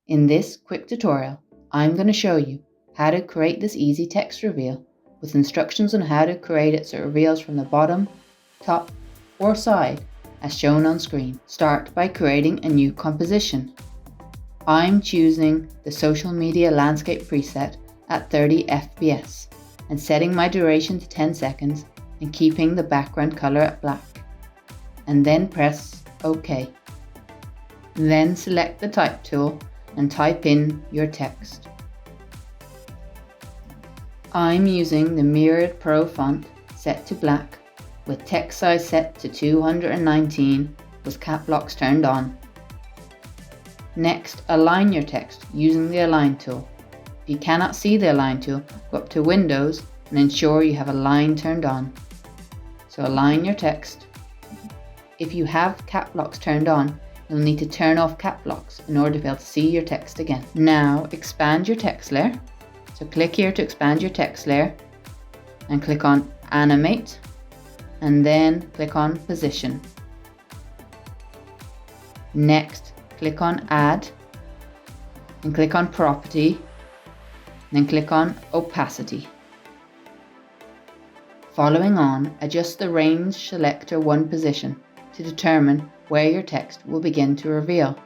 In this quick tutorial, I'm going to show you how to create this easy text reveal with instructions on how to create it so it reveals from the bottom, top, or side as shown on screen. Start by creating a new composition. I'm choosing the social media landscape preset at 30 FPS and setting my duration to 10 seconds and keeping the background color at black. And then press OK. Then select the type tool and type in your text. I'm using the Mirrored Pro font set to black with text size set to 219 with cap locks turned on. Next, align your text using the Align tool. If you cannot see the Align tool, go up to Windows and ensure you have Align turned on. So align your text. If you have cap locks turned on, you'll need to turn off cap locks in order to be able to see your text again. Now expand your text layer. So click here to expand your text layer and click on Animate and then click on Position. Next, click on Add and click on Property, then click on Opacity. Following on, adjust the Range Selector 1 position to determine where your text will begin to reveal.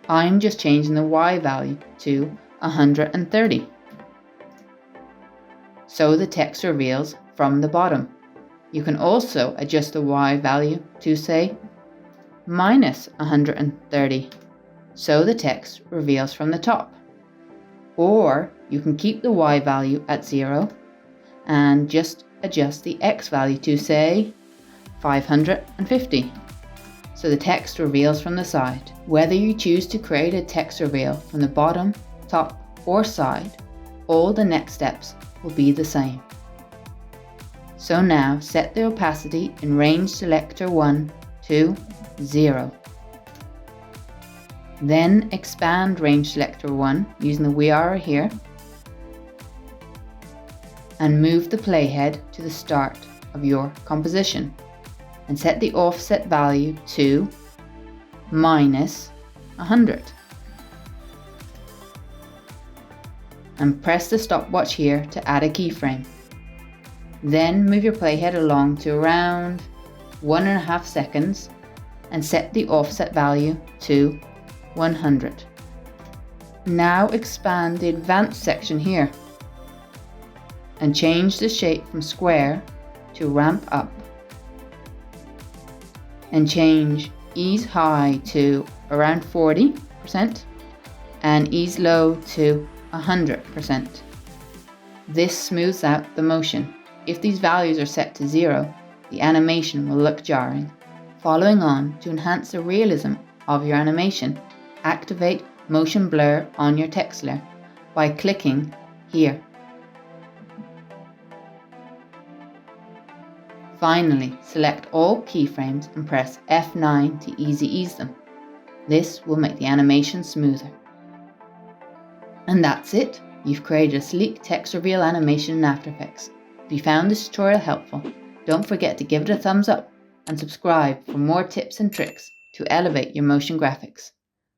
I'm just changing the Y value to 130. So the text reveals from the bottom. You can also adjust the Y value to say minus 130. So the text reveals from the top. Or you can keep the Y value at 0 and just adjust the X value to say 550. So the text reveals from the side. Whether you choose to create a text reveal from the bottom, top, or side, all the next steps will be the same. So now set the opacity in Range Selector 1 to 0. Then expand Range Selector 1 using the wheel arrow here and move the playhead to the start of your composition and set the offset value to minus 100. And press the stopwatch here to add a keyframe. Then move your playhead along to around 1.5 seconds and set the offset value to 100. Now expand the advanced section here and change the shape from square to ramp up and change ease high to around 40% and ease low to 100%. This smooths out the motion. If these values are set to 0, the animation will look jarring. Following on, to enhance the realism of your animation, activate motion blur on your text layer by clicking here. Finally, select all keyframes and press F9 to easy ease them. This will make the animation smoother. And that's it. You've created a sleek text reveal animation in After Effects. If you found this tutorial helpful, don't forget to give it a thumbs up and subscribe for more tips and tricks to elevate your motion graphics.